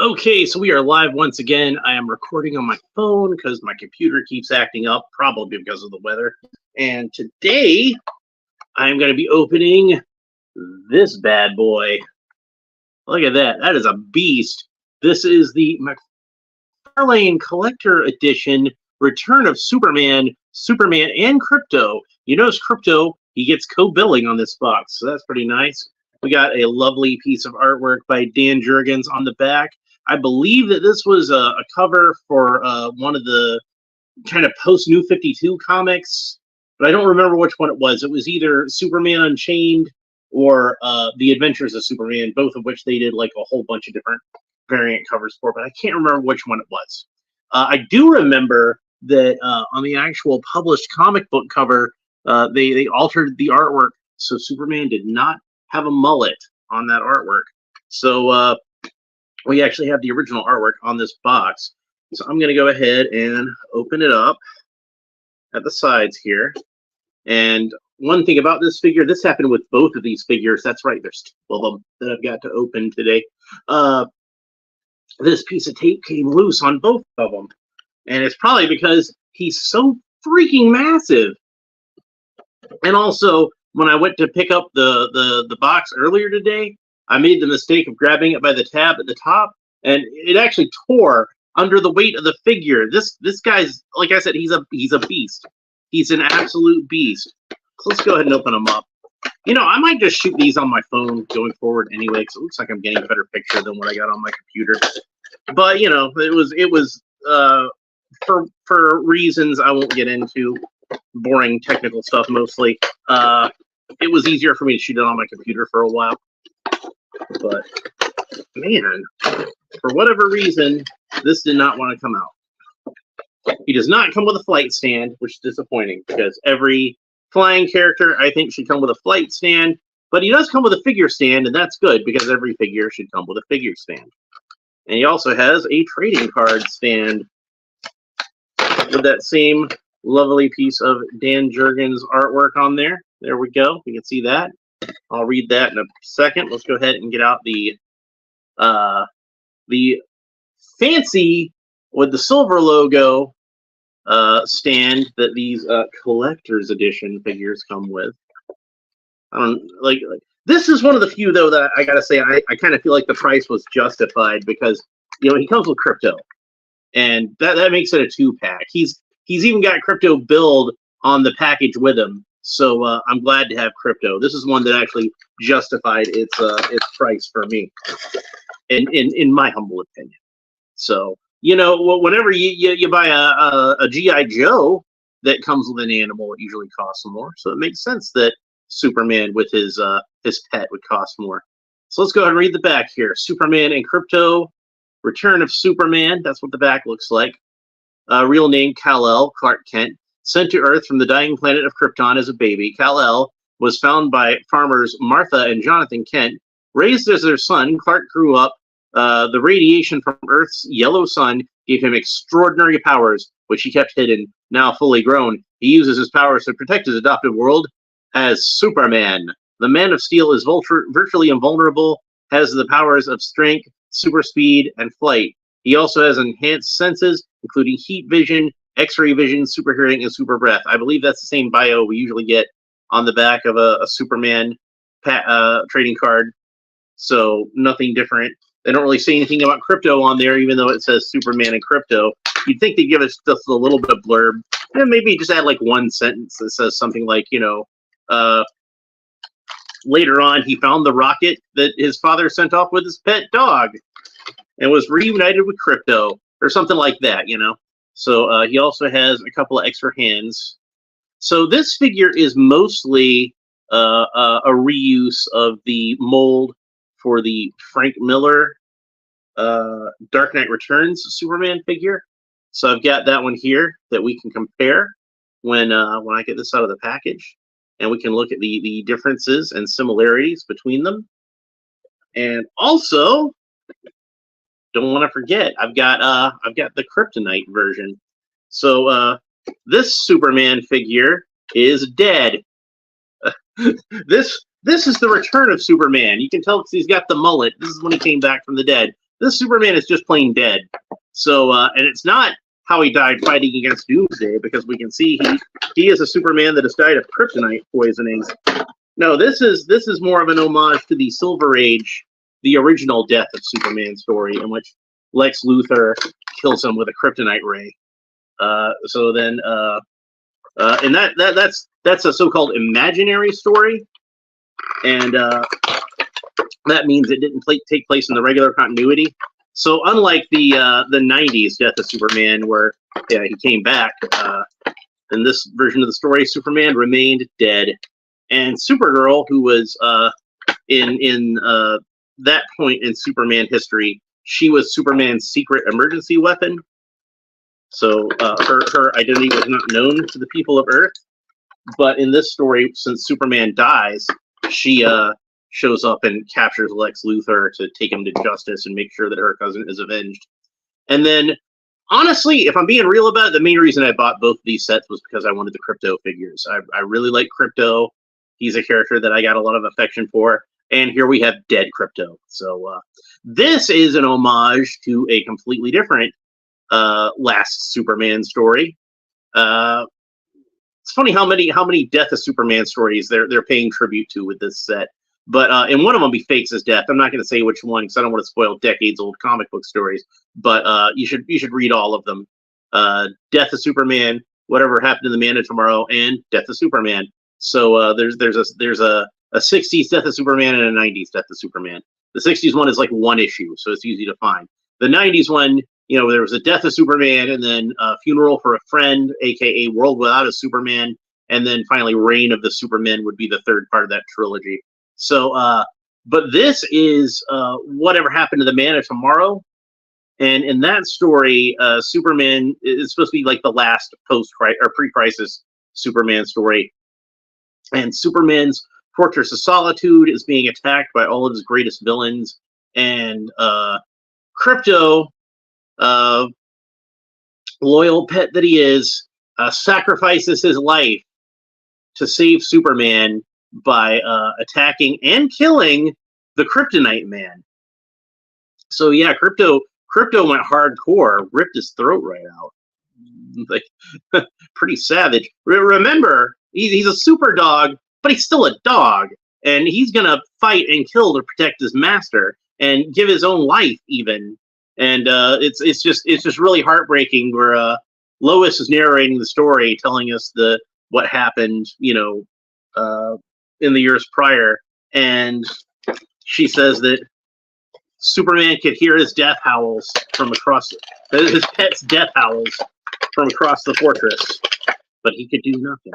Okay, so we are live once again. I am recording on my phone because my computer keeps acting up, probably because of the weather. And today, I'm going to be opening this bad boy. Look at that. That is a beast. This is the Mcfarlane Collector Edition Return of Superman, and Krypto. You notice Krypto, he gets co-billing on this box, so that's pretty nice. We got a lovely piece of artwork by Dan Jurgens on the back. I believe that this was a cover for one of the kind of post-New 52 comics, but I don't remember which one it was. It was either Superman Unchained or The Adventures of Superman, both of which they did like a whole bunch of different variant covers for, but I can't remember which one it was. I do remember that on the actual published comic book cover, they altered the artwork, so Superman did not have a mullet on that artwork. So we actually have the original artwork on this box. So I'm going to go ahead and open it up at the sides here. And one thing about this figure, this happened with both of these figures. That's right, there's two of them that I've got to open today. This piece of tape came loose on both of them. And it's probably because he's so freaking massive. And also, when I went to pick up the box earlier today, I made the mistake of grabbing it by the tab at the top, and it actually tore under the weight of the figure. This guy's, like I said, he's a beast. He's an absolute beast. So let's go ahead and open him up. You know, I might just shoot these on my phone going forward anyway, because it looks like I'm getting a better picture than what I got on my computer. But you know, it was for reasons I won't get into, boring technical stuff mostly. It was easier for me to shoot it on my computer for a while. But man, for whatever reason, this did not want to come out. He does not come with a flight stand, which is disappointing because every flying character I think should come with a flight stand. But he does come with a figure stand, and that's good because every figure should come with a figure stand. And he also has a trading card stand with that same lovely piece of Dan Jurgens artwork on there. There we go. You can see that. I'll read that in a second. Let's go ahead and get out the fancy with the silver logo stand that these collector's edition figures come with. I don't like this is one of the few though that I gotta say I kind of feel like the price was justified because you know he comes with Krypto, and that makes it a 2-pack. He's even got Krypto build on the package with him. So I'm glad to have Krypto. This is one that actually justified its price for me, in my humble opinion. So you know, whenever you buy a GI Joe that comes with an animal, it usually costs more. So it makes sense that Superman with his pet would cost more. So let's go ahead and read the back here. Superman and Krypto, Return of Superman. That's what the back looks like. Real name Kal-El, Clark Kent. Sent to Earth from the dying planet of Krypton as a baby, Kal-El was found by farmers Martha and Jonathan Kent. Raised as their son, Clark grew up. The radiation from Earth's yellow sun gave him extraordinary powers, which he kept hidden. Now fully grown, he uses his powers to protect his adopted world as Superman. The Man of Steel is virtually invulnerable, has the powers of strength, super speed, and flight. He also has enhanced senses, including heat vision, X-ray vision, super hearing, and super breath. I believe that's the same bio we usually get on the back of a Superman trading card. So nothing different. They don't really say anything about Krypto on there, even though it says Superman and Krypto. You'd think they'd give us just a little bit of blurb. And maybe just add like one sentence that says something like, you know, later on he found the rocket that his father sent off with his pet dog and was reunited with Krypto or something like that, you know. So he also has a couple of extra hands. So this figure is mostly a reuse of the mold for the Frank Miller Dark Knight Returns Superman figure. So I've got that one here that we can compare when I get this out of the package, and we can look at the differences and similarities between them. And also, don't want to forget, I've got the Kryptonite version. So this Superman figure is dead. This is the return of Superman. You can tell because he's got the mullet. This is when he came back from the dead. This Superman is just plain dead. So, and it's not how he died fighting against Doomsday, because we can see he is a Superman that has died of kryptonite poisonings. No, this is more of an homage to the Silver Age, the original Death of Superman story, in which Lex Luthor kills him with a kryptonite ray. So then, and that's a so-called imaginary story, and that means it didn't take place in the regular continuity. So unlike the 90s Death of Superman, where he came back, in this version of the story, Superman remained dead, and Supergirl, who was in that point in Superman history, she was Superman's secret emergency weapon. So her identity was not known to the people of Earth. But in this story, since Superman dies, she shows up and captures Lex Luthor to take him to justice and make sure that her cousin is avenged. And then, honestly, if I'm being real about it, the main reason I bought both of these sets was because I wanted the Krypto figures. I really like Krypto. He's a character that I got a lot of affection for. And here we have dead Krypto. So this is an homage to a completely different last Superman story. It's funny how many Death of Superman stories they're paying tribute to with this set. But in one of them, he fakes his death. I'm not going to say which one because I don't want to spoil decades-old comic book stories. But you should read all of them. Death of Superman, Whatever Happened to the Man of Tomorrow, and Death of Superman. So there's a 60s Death of Superman and a 90s Death of Superman. The 60s one is like one issue, so it's easy to find. The 90s one, there was a Death of Superman, and then Funeral for a Friend, aka World Without a Superman, and then finally Reign of the Supermen would be the third part of that trilogy. So, but this is Whatever Happened to the Man of Tomorrow, and in that story, Superman is supposed to be like the last pre-crisis Superman story, and Superman's Fortress of Solitude is being attacked by all of his greatest villains, and Krypto, loyal pet that he is, sacrifices his life to save Superman by attacking and killing the Kryptonite Man. So yeah, Krypto went hardcore, ripped his throat right out. Like, pretty savage. Remember, he's a super dog, but he's still a dog, and he's gonna fight and kill to protect his master and give his own life even. And it's just really heartbreaking where Lois is narrating the story, telling us what happened, in the years prior, and she says that Superman could hear his death howls from across his pet's death howls from across the fortress, but he could do nothing.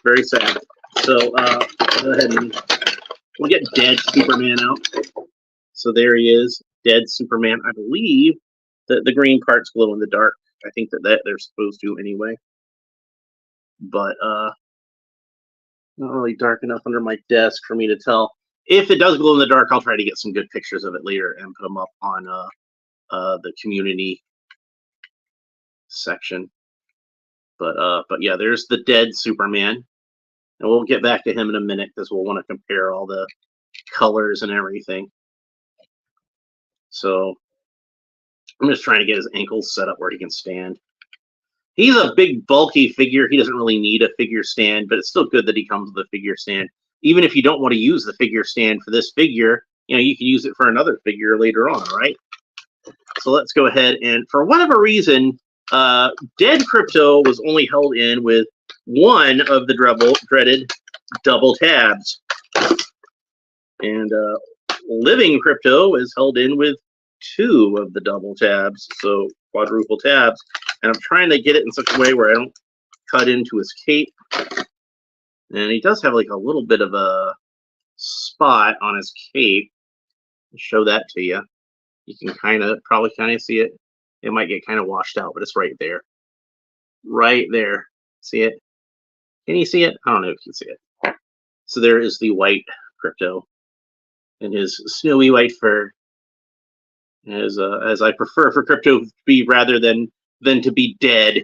Very sad. So go ahead and we'll get dead Superman out. So there he is, dead Superman. I believe that the green parts glow in the dark. I think that they're supposed to anyway. But not really dark enough under my desk for me to tell. If it does glow in the dark, I'll try to get some good pictures of it later and put them up on the community section. But yeah, there's the dead Superman. And we'll get back to him in a minute because we'll want to compare all the colors and everything. So I'm just trying to get his ankles set up where he can stand. He's a big, bulky figure. He doesn't really need a figure stand, but it's still good that he comes with a figure stand. Even if you don't want to use the figure stand for this figure, you can use it for another figure later on, right? So let's go ahead and, for whatever reason, dead Krypto was only held in with one of the dreaded double tabs. And living Krypto is held in with two of the double tabs, so quadruple tabs. And I'm trying to get it in such a way where I don't cut into his cape. And he does have like a little bit of a spot on his cape. I'll show that to you. You can probably see it. It might get kind of washed out, but it's right there. Right there. See it? Can you see it? I don't know if you can see it. So there is the white Krypto and his snowy white fur. As I prefer for Krypto to be rather than to be dead.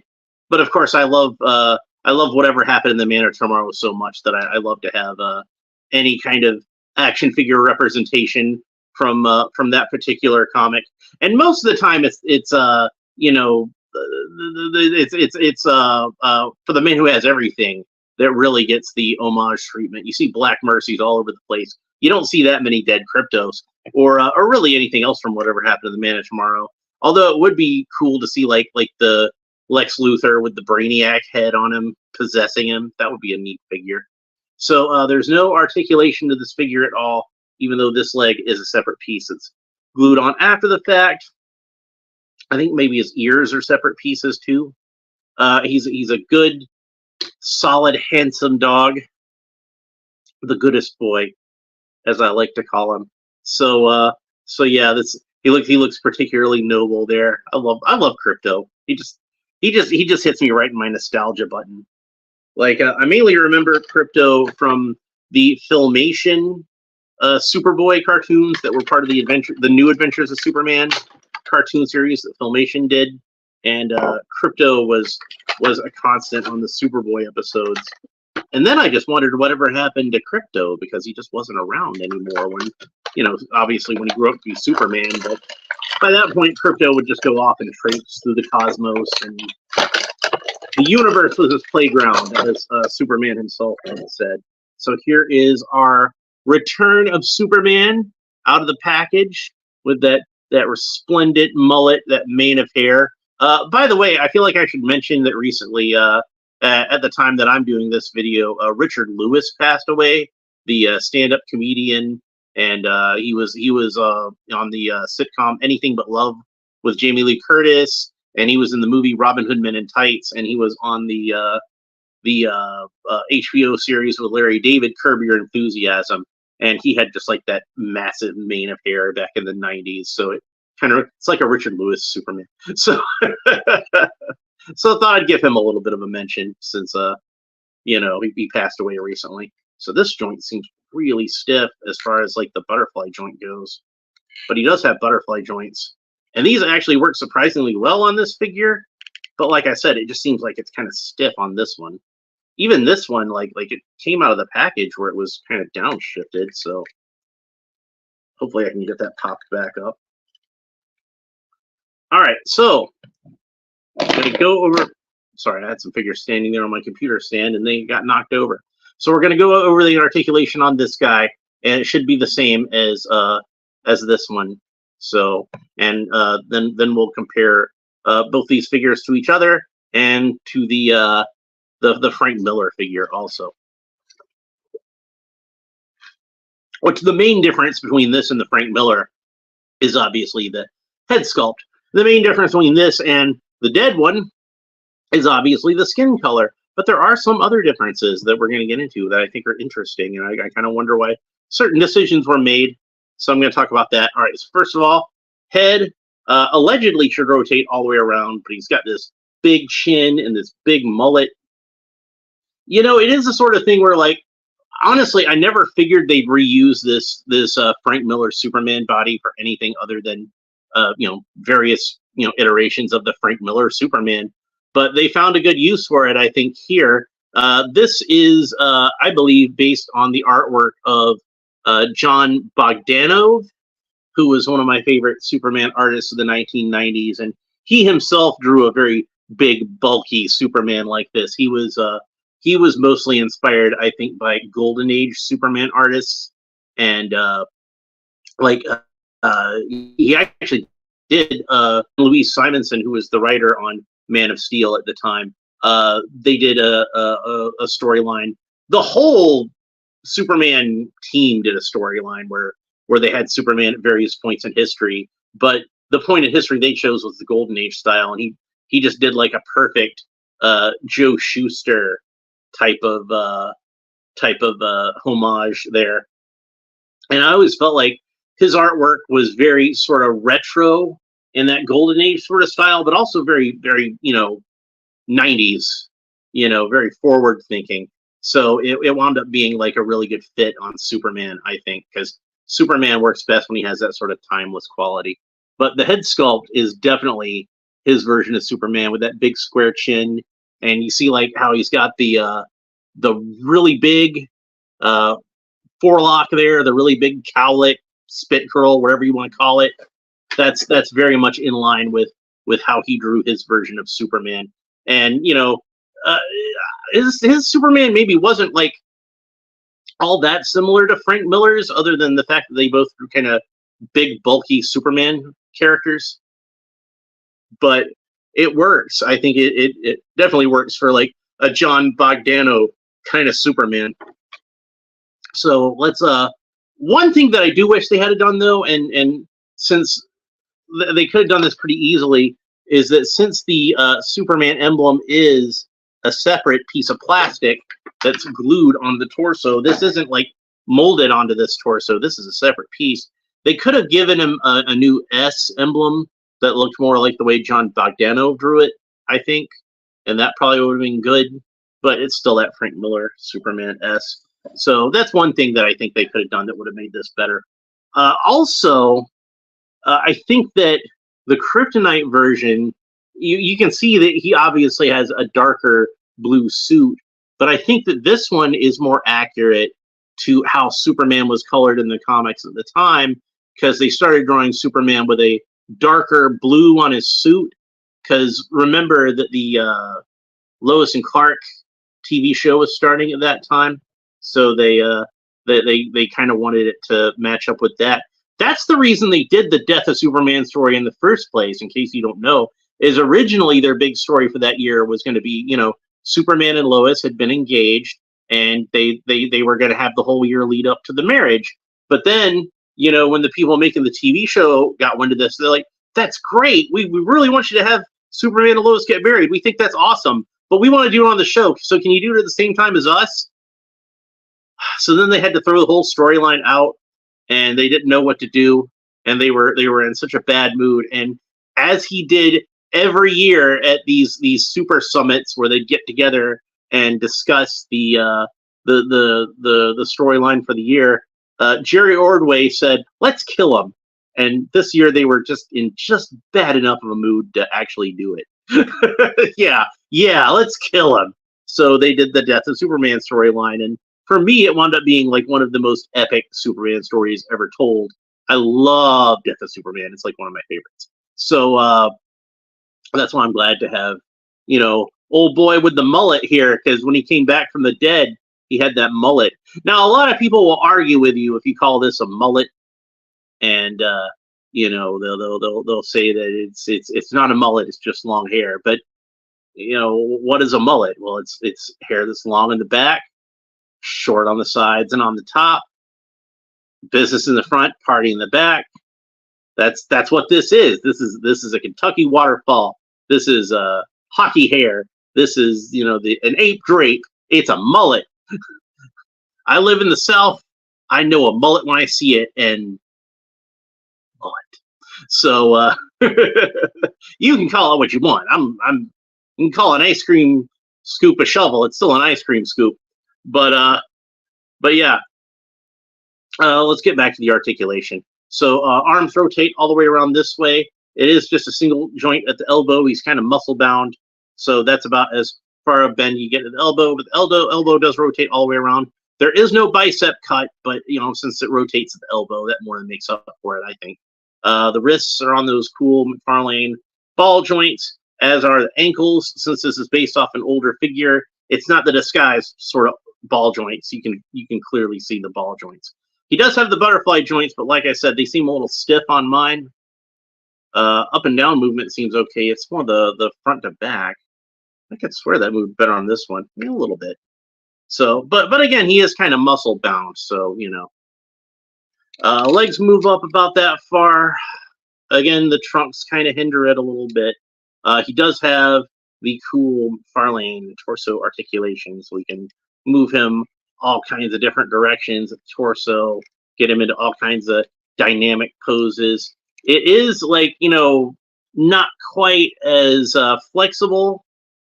But of course, I love Whatever Happened in the Man of Tomorrow so much that I love to have any kind of action figure representation from that particular comic. And most of the time, it's you know, it's for the man who has everything that really gets the homage treatment. You see Black Mercies all over the place. You don't see that many dead Kryptos, or really anything else from whatever happened to the Man of Tomorrow. Although it would be cool to see like the Lex Luthor with the Brainiac head on him possessing him. That would be a neat figure. So there's no articulation to this figure at all, even though this leg is a separate piece. It's glued on after the fact. I think maybe his ears are separate pieces too. He's a good, solid, handsome dog. The goodest boy, as I like to call him. So yeah, he looks particularly noble there. I love Krypto. He just hits me right in my nostalgia button. Like I mainly remember Krypto from the Filmation Superboy cartoons that were part of the New Adventures of Superman cartoon series that Filmation did, and Krypto was a constant on the Superboy episodes. And then I just wondered whatever happened to Krypto, because he just wasn't around anymore when, obviously when he grew up to be Superman. But by that point, Krypto would just go off and traipse through the cosmos, and the universe was his playground, as Superman himself said. So here is our return of Superman out of the package with that resplendent mullet, that mane of hair. By the way, I feel like I should mention that recently, at the time that I'm doing this video, Richard Lewis passed away, the stand-up comedian, and he was on the sitcom Anything But Love with Jamie Lee Curtis, and he was in the movie Robin Hood Men in Tights, and he was on the HBO series with Larry David, Curb Your Enthusiasm, and he had just like that massive mane of hair back in the 90s. So it's like a Richard Lewis Superman. So so I thought I'd give him a little bit of a mention, since he passed away recently. So this joint seems really stiff as far as like the butterfly joint goes, but he does have butterfly joints, and these actually work surprisingly well on this figure. But like I said, it just seems like it's kind of stiff on this one. Even this one, like it came out of the package where it was kind of downshifted. So hopefully I can get that popped back up. All right, so I'm going to go over. Sorry, I had some figures standing there on my computer stand, and they got knocked over. So we're going to go over the articulation on this guy, and it should be the same as this one. So, and then we'll compare both these figures to each other and to the Frank Miller figure also. Which the main difference between this and the Frank Miller is obviously the head sculpt. The main difference between this and the dead one is obviously the skin color. But there are some other differences that we're going to get into that I think are interesting, and I kind of wonder why certain decisions were made. So I'm going to talk about that. All right, so first of all, head allegedly should rotate all the way around, but he's got this big chin and this big mullet. It is the sort of thing where, like, honestly, I never figured they'd reuse this Frank Miller Superman body for anything other than various iterations of the Frank Miller Superman. But they found a good use for it, I think, here. This is, I believe, based on the artwork of John Bogdanove, who was one of my favorite Superman artists of the 1990s. And he himself drew a very big, bulky Superman like this. He was mostly inspired, I think, by Golden Age Superman artists. And he actually did, Louise Simonson, who was the writer on Man of Steel at the time, they did a storyline. The whole Superman team did a storyline where they had Superman at various points in history, but the point in history they chose was the Golden Age style, and he just did like a perfect Joe Shuster type of homage there. And I always felt like his artwork was very sort of retro in that Golden Age sort of style, but also very, very, 90s, very forward thinking. So it wound up being like a really good fit on Superman, I think, because Superman works best when he has that sort of timeless quality. But the head sculpt is definitely his version of Superman with that big square chin. And you see like how he's got the really big forelock there, the really big cowlick, spit curl, whatever you want to call it. That's very much in line with how he drew his version of Superman. And uh, his Superman maybe wasn't like all that similar to Frank Miller's, other than the fact that they both were kind of big, bulky Superman characters. But it works. I think it definitely works for like a John Bogdano kind of Superman. So let's one thing that I do wish they had done though, and since they could have done this pretty easily, is that since the Superman emblem is a separate piece of plastic that's glued on the torso, this isn't like molded onto this torso. This is a separate piece. They could have given him a new S emblem that looked more like the way John Bogdano drew it, I think, and that probably would have been good. But it's still that Frank Miller Superman S. So that's one thing that I think they could have done that would have made this better. Also, I think that the Kryptonite version, you can see that he obviously has a darker blue suit, but I think that this one is more accurate to how Superman was colored in the comics at the time, because they started drawing Superman with a darker blue on his suit. Because remember that the Lois and Clark TV show was starting at that time, so they kind of wanted it to match up with that. That's the reason they did the Death of Superman story in the first place. In case you don't know, is originally their big story for that year was going to be, Superman and Lois had been engaged, and they were going to have the whole year lead up to the marriage. But then, when the people making the TV show got wind of this, they're like, "That's great. We really want you to have Superman and Lois get married. We think that's awesome, but we want to do it on the show. So can you do it at the same time as us?" So then they had to throw the whole storyline out, and they didn't know what to do, and they were in such a bad mood. And as he did every year at these super summits where they'd get together and discuss the storyline for the year, Jerry Ordway said, "Let's kill him." And this year they were just in bad enough of a mood to actually do it. yeah, let's kill him. So they did the Death of Superman storyline, and for me, it wound up being like one of the most epic Superman stories ever told. I love Death of Superman. It's like one of my favorites. So that's why I'm glad to have, old boy with the mullet here, because when he came back from the dead, he had that mullet. Now, a lot of people will argue with you if you call this a mullet, and they'll say that it's not a mullet, it's just long hair. But what is a mullet? Well, it's hair that's long in the back, short on the sides and on the top, business in the front, party in the back. That's what this is. This is a Kentucky waterfall. This is hockey hair. This is an ape drape. It's a mullet. I live in the South. I know a mullet when I see it, and mullet. So you can call it what you want. You can call an ice cream scoop a shovel. It's still an ice cream scoop. But yeah, let's get back to the articulation. So arms rotate all the way around this way. It is just a single joint at the elbow. He's kind of muscle bound, so that's about as far a bend you get at the elbow. But the elbow does rotate all the way around. There is no bicep cut, but since it rotates at the elbow, that more than makes up for it, I think. The wrists are on those cool Mcfarlane ball joints, as are the ankles. Since this is based off an older figure, it's not the disguised sort of ball joints. You can clearly see the ball joints. He does have the butterfly joints, but like I said, they seem a little stiff on mine. Up and down movement seems okay. It's more the front to back. I could swear that moved better on this one, a little bit. So, but again, he is kind of muscle bound, so legs move up about that far. Again, the trunks kind of hinder it a little bit. He does have the cool Mcfarlane torso articulation, so we can move him all kinds of different directions of the torso, get him into all kinds of dynamic poses. It is like, not quite as flexible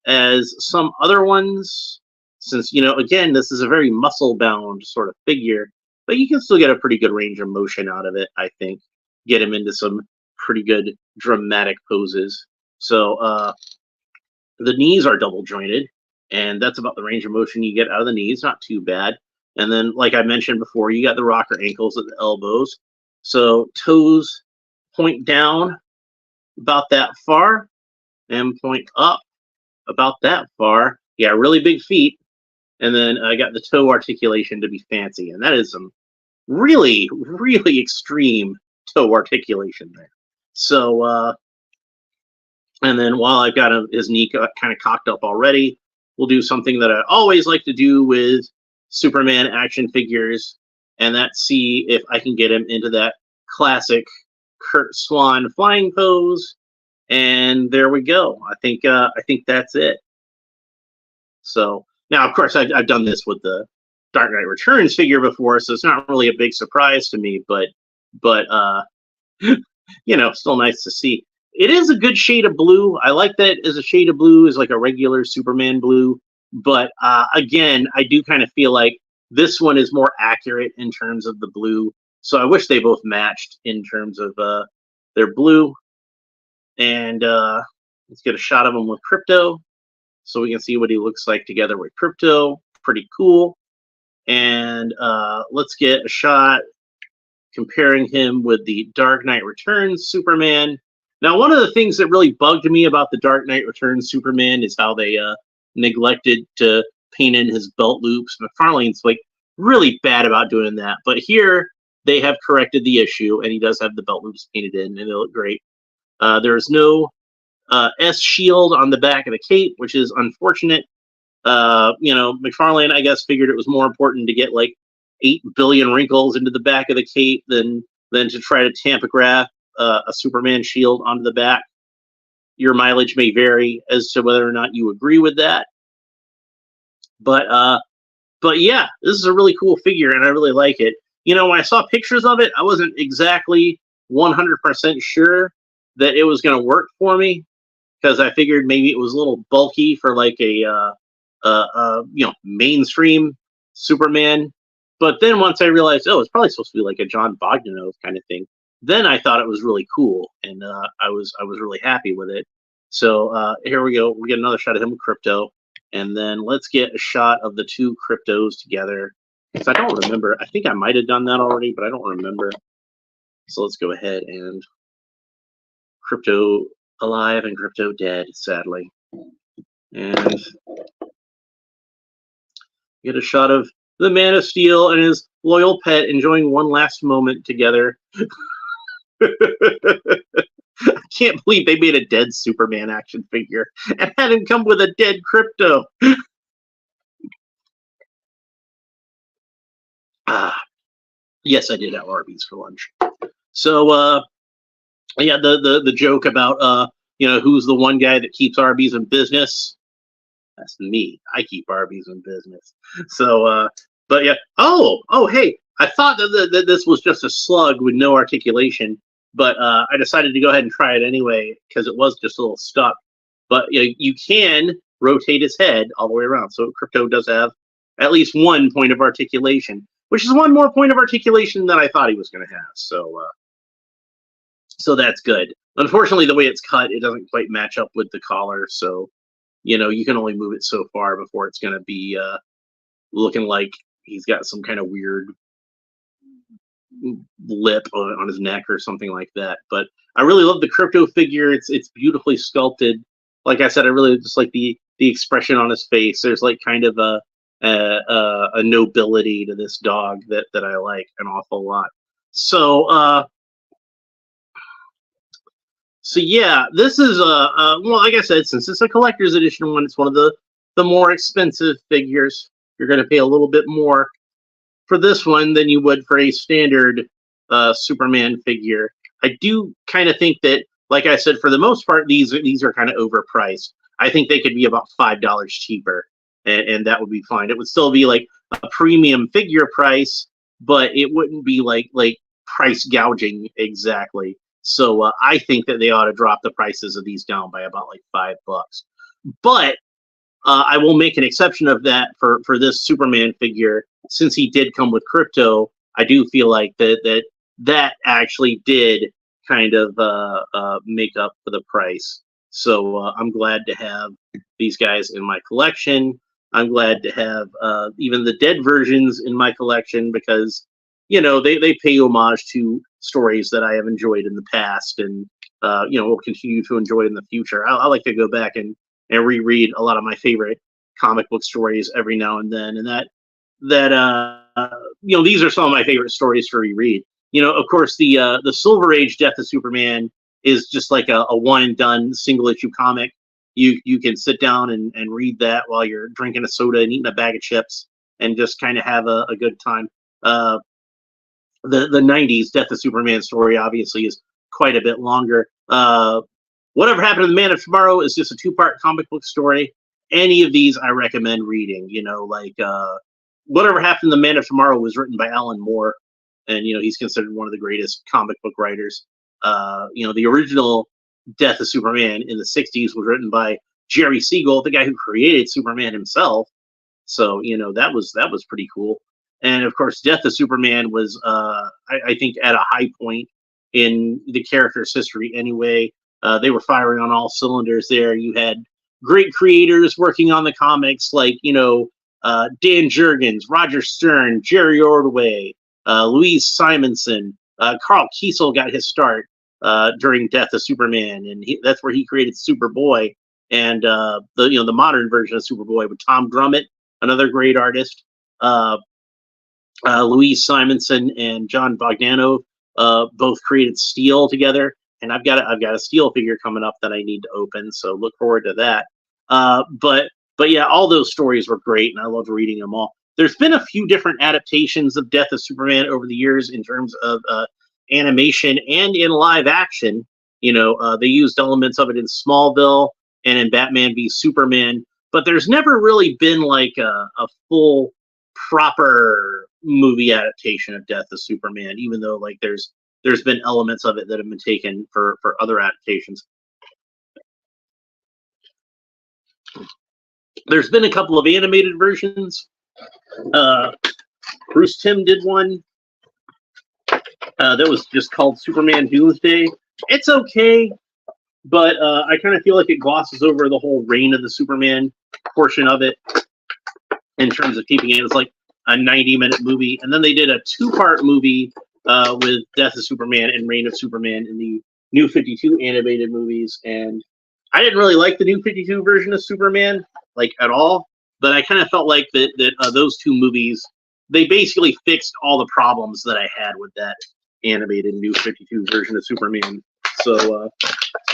as some other ones, since, again, this is a very muscle-bound sort of figure, but you can still get a pretty good range of motion out of it, I think. Get him into some pretty good dramatic poses. So the knees are double jointed, and that's about the range of motion you get out of the knees. Not too bad. And then, like I mentioned before, you got the rocker ankles at the elbows. So toes point down about that far and point up about that far. Yeah, really big feet. And then I got the toe articulation to be fancy. And that is some really, really extreme toe articulation there. So, and then while I've got his knee kind of cocked up already, we'll do something that I always like to do with Superman action figures, and that's see if I can get him into that classic Kurt Swan flying pose. And there we go. I think that's it. So now, of course, I've done this with the Dark Knight Returns figure before, so it's not really a big surprise to me. But still nice to see. It is a good shade of blue. I like that as a shade of blue is like a regular Superman blue. But again, I do kind of feel like this one is more accurate in terms of the blue. So I wish they both matched in terms of their blue. And let's get a shot of him with Krypto so we can see what he looks like together with Krypto. Pretty cool. And let's get a shot comparing him with the Dark Knight Returns Superman. Now, one of the things that really bugged me about the Dark Knight Returns Superman is how they neglected to paint in his belt loops. Mcfarlane's like really bad about doing that. But here they have corrected the issue, and he does have the belt loops painted in, and they look great. There's no S shield on the back of the cape, which is unfortunate. Mcfarlane, I guess, figured it was more important to get like 8 billion wrinkles into the back of the cape than to try to tampograph a Superman shield onto the back. Your mileage may vary as to whether or not you agree with that. But yeah, this is a really cool figure, and I really like it. When I saw pictures of it, I wasn't exactly 100% sure that it was going to work for me, because I figured maybe it was a little bulky for like a mainstream Superman. But then once I realized, it's probably supposed to be like a John Bogdanove kind of thing, then I thought it was really cool, and I was really happy with it. So here we go. We get another shot of him with Krypto, and then let's get a shot of the two Kryptos together. Because I don't remember. I think I might have done that already, but I don't remember. So let's go ahead and Krypto alive and Krypto dead, sadly. And get a shot of the Man of Steel and his loyal pet enjoying one last moment together. I can't believe they made a dead Superman action figure and had him come with a dead Krypto. Yes, I did have Arby's for lunch. So, yeah, the joke about who's the one guy that keeps Arby's in business? That's me. I keep Arby's in business. So, but yeah. Oh, hey, I thought that this was just a slug with no articulation, but I decided to go ahead and try it anyway because it was just a little stuck. But you can rotate his head all the way around. So Krypto does have at least one point of articulation, which is one more point of articulation than I thought he was going to have. So that's good. Unfortunately, the way it's cut, it doesn't quite match up with the collar. So, you can only move it so far before it's going to be looking like he's got some kind of weird lip on his neck or something like that. But I really love the Krypto figure. It's beautifully sculpted. Like I said, I really just like the expression on his face. There's like kind of a nobility to this dog that I like an awful lot. So yeah, this is well, like I said, since it's a collector's edition one, it's one of the more expensive figures. You're going to pay a little bit more for this one than you would for a standard Superman figure. I do kind of think that, like I said, for the most part, these are kind of overpriced. I think they could be about $5 cheaper, and that would be fine. It would still be like a premium figure price, but it wouldn't be like price gouging exactly. So I think that they ought to drop the prices of these down by about like $5. But I will make an exception of that for this Superman figure, since he did come with Krypto. I do feel like that actually did kind of make up for the price. So I'm glad to have these guys in my collection. I'm glad to have even the dead versions in my collection, because they pay homage to stories that I have enjoyed in the past, and will continue to enjoy in the future. I like to go back and reread a lot of my favorite comic book stories every now and then, and these are some of my favorite stories to reread. Of course, the Silver Age Death of Superman is just like a one and done single issue comic. You can sit down and read that while you're drinking a soda and eating a bag of chips and just kind of have a good time. The 90s Death of Superman story obviously is quite a bit longer. Whatever Happened to the Man of Tomorrow is just a 2-part comic book story. Any of these I recommend reading. Whatever Happened to the Man of Tomorrow was written by Alan Moore, and he's considered one of the greatest comic book writers. The original Death of Superman in the 60s was written by Jerry Siegel, the guy who created Superman himself. So that was pretty cool. And of course, Death of Superman was I think at a high point in the character's history anyway. They were firing on all cylinders there. You had great creators working on the comics like Dan Jurgens, Roger Stern, Jerry Ordway, Louise Simonson. Carl Kiesel got his start during Death of Superman, and that's where he created Superboy and the modern version of Superboy with Tom Grummett, another great artist. Louise Simonson and John Bogdanove both created Steel together, and I've got a Steel figure coming up that I need to open, so look forward to that. But yeah, all those stories were great, and I loved reading them all. There's been a few different adaptations of Death of Superman over the years in terms of animation and in live action. They used elements of it in Smallville and in Batman v Superman, but there's never really been like a full proper movie adaptation of Death of Superman, even though like there's been elements of it that have been taken for other adaptations. There's been a couple of animated versions. Bruce Timm did one that was just called Superman Doomsday. It's okay, but I kind of feel like it glosses over the whole reign of the Superman portion of it in terms of keeping it as like a 90-minute movie. And then they did a 2-part movie with Death of Superman and Reign of Superman in the New 52 animated movies. And I didn't really like the New 52 version of Superman, like at all. But I kind of felt like that those 2 movies, they basically fixed all the problems that I had with that animated New 52 version of Superman. So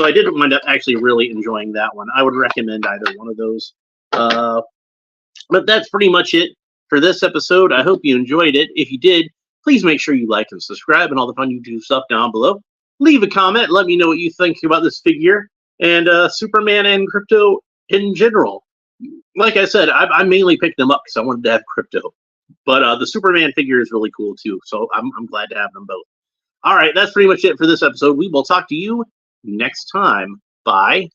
I did wind up actually really enjoying that one. I would recommend either one of those. But that's pretty much it for this episode. I hope you enjoyed it. If you did, please make sure you like and subscribe and all the fun YouTube stuff down below. Leave a comment. Let me know what you think about this figure and Superman and Krypto in general. Like I said, I mainly picked them up because I wanted to have Krypto. But the Superman figure is really cool too, so I'm glad to have them both. All right, that's pretty much it for this episode. We will talk to you next time. Bye.